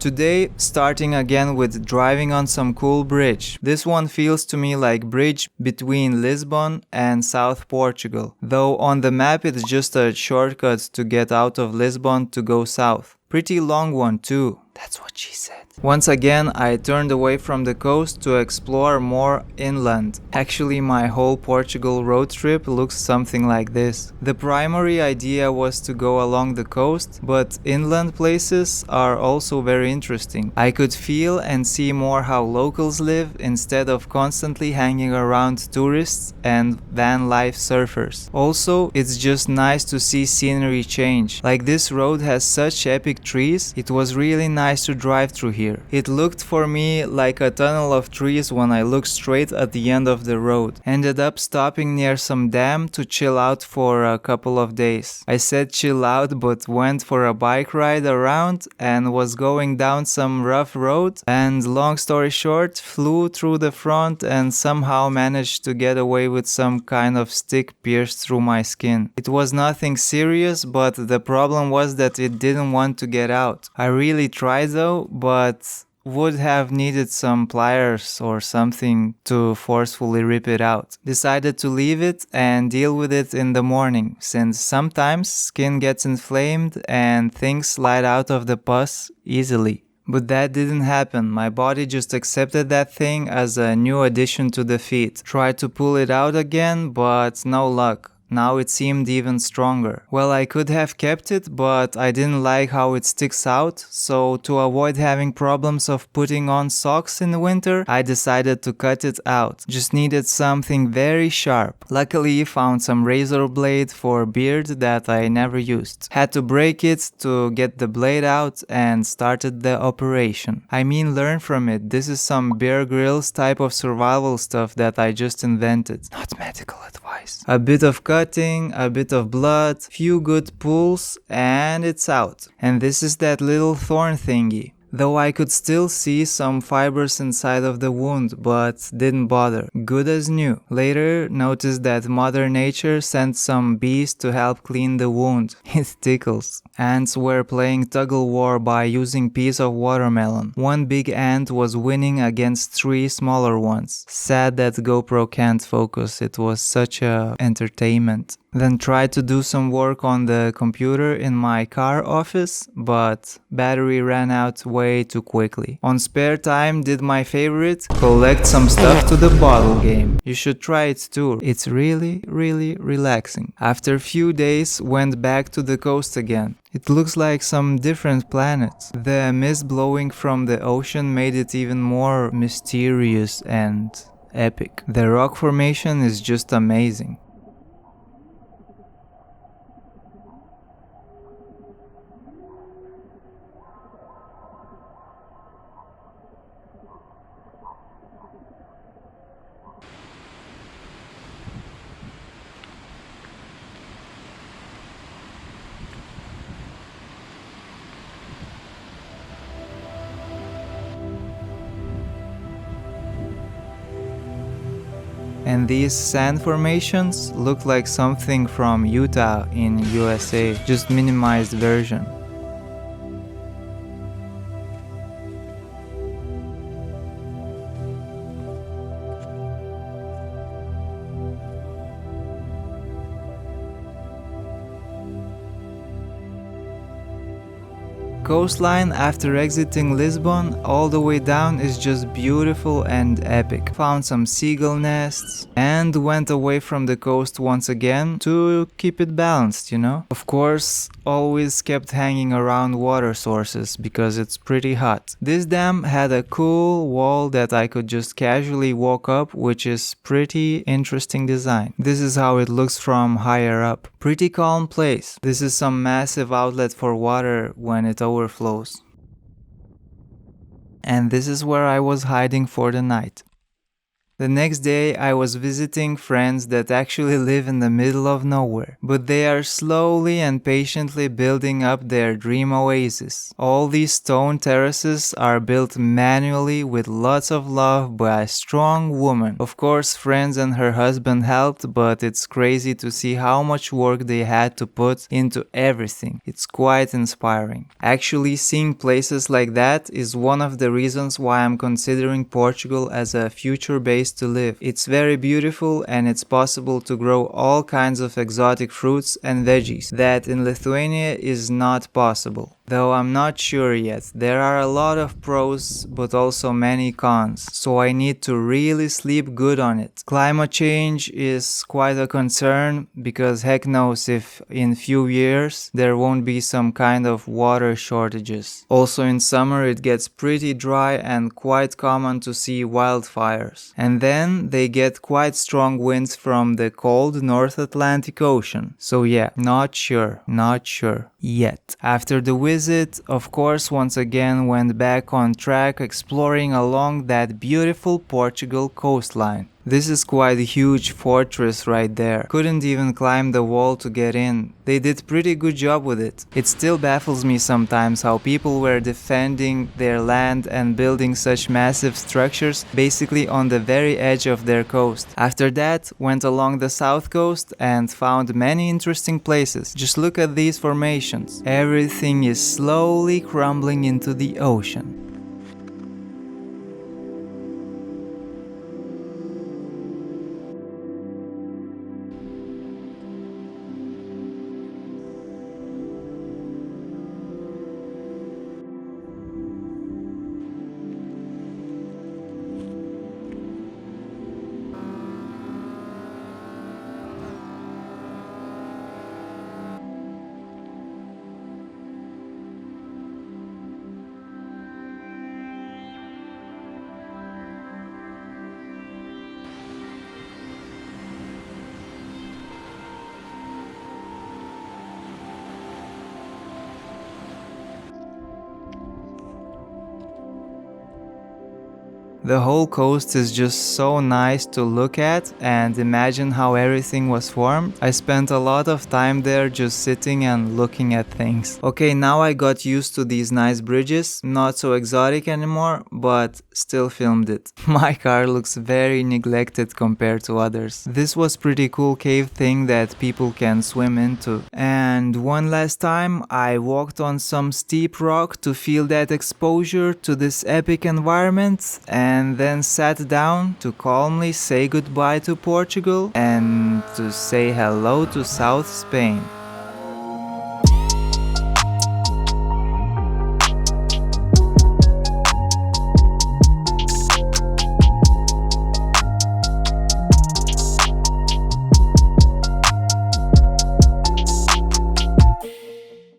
Today, starting again with driving on some cool bridge. This one feels to me like bridge between Lisbon and South Portugal, though on the map it's just a shortcut to get out of Lisbon to go south. Pretty long one too. That's what she said. Once again, I turned away from the coast to explore more inland. Actually, my whole Portugal road trip looks something like this. The primary idea was to go along the coast, but inland places are also very interesting. I could feel and see more how locals live instead of constantly hanging around tourists and van life surfers. Also, it's just nice to see scenery change. Like this road has such epic trees, it was really nice to drive through here. It looked for me like a tunnel of trees when I looked straight at the end of the road. Ended up stopping near some dam to chill out for a couple of days. I said chill out, but went for a bike ride around and was going down some rough road, and long story short, flew through the front and somehow managed to get away with some kind of stick pierced through my skin. It was nothing serious, but the problem was that it didn't want to get out. I really tried though, but would have needed some pliers or something to forcefully rip it out. Decided to leave it and deal with it in the morning, since sometimes skin gets inflamed and things slide out of the pus easily. But that didn't happen. My body just accepted that thing as a new addition to the feet. Tried to pull it out again, but no luck. Now it seemed even stronger. Well, I could have kept it, but I didn't like how it sticks out, so to avoid having problems of putting on socks in the winter, I decided to cut it out. Just needed something very sharp. Luckily, found some razor blade for beard that I never used. Had to break it to get the blade out and started the operation. I mean, learn from it. This is some Bear Grylls type of survival stuff that I just invented. Not medical advice. A bit of cutting, a bit of blood, few good pulls, and it's out. And this is that little thorn thingy. Though I could still see some fibers inside of the wound, but didn't bother. Good as new. Later, noticed that Mother Nature sent some bees to help clean the wound. It tickles. Ants were playing tug-of-war by using piece of watermelon. One big ant was winning against 3 smaller ones. Sad that GoPro can't focus, it was such a entertainment. Then tried to do some work on the computer in my car office, but battery ran out way too quickly. On spare time did my favorite, collect some stuff to the bottle game. You should try it too. It's really relaxing. After a few days went back to the coast again. It looks like some different planets. The mist blowing from the ocean made it even more mysterious and epic. The rock formation is just amazing. And these sand formations look like something from Utah in USA, just minimized version. Coastline after exiting Lisbon all the way down is just beautiful and epic. Found some seagull nests and went away from the coast once again to keep it balanced, you know? Of course, always kept hanging around water sources because it's pretty hot. This dam had a cool wall that I could just casually walk up, which is pretty interesting design. This is how it looks from higher up. Pretty calm place. This is some massive outlet for water when it overflows. And this is where I was hiding for the night. The next day I was visiting friends that actually live in the middle of nowhere, but they are slowly and patiently building up their dream oasis. All these stone terraces are built manually with lots of love by a strong woman. Of course, friends and her husband helped, but it's crazy to see how much work they had to put into everything. It's quite inspiring. Actually, seeing places like that is one of the reasons why I'm considering Portugal as a future base to live. It's very beautiful and it's possible to grow all kinds of exotic fruits and veggies that in Lithuania is not possible. Though I'm not sure yet. There are a lot of pros but also many cons, so I need to really sleep good on it. Climate change is quite a concern because heck knows if in few years there won't be some kind of water shortages. Also in summer it gets pretty dry and quite common to see wildfires. And then they get quite strong winds from the cold North Atlantic Ocean. So yeah, not sure yet. After the visit, of course, once again went back on track exploring along that beautiful Portugal coastline. This is quite a huge fortress right there. Couldn't even climb the wall to get in. They did pretty good job with it. It still baffles me sometimes how people were defending their land and building such massive structures basically on the very edge of their coast. After that, went along the south coast and found many interesting places. Just look at these formations. Everything is slowly crumbling into the ocean. The whole coast is just so nice to look at and imagine how everything was formed. I spent a lot of time there just sitting and looking at things. Okay, now I got used to these nice bridges, not so exotic anymore, but still filmed it. My car looks very neglected compared to others. This was pretty cool cave thing that people can swim into. And one last time I walked on some steep rock to feel that exposure to this epic environment and then sat down to calmly say goodbye to Portugal and to say hello to South Spain.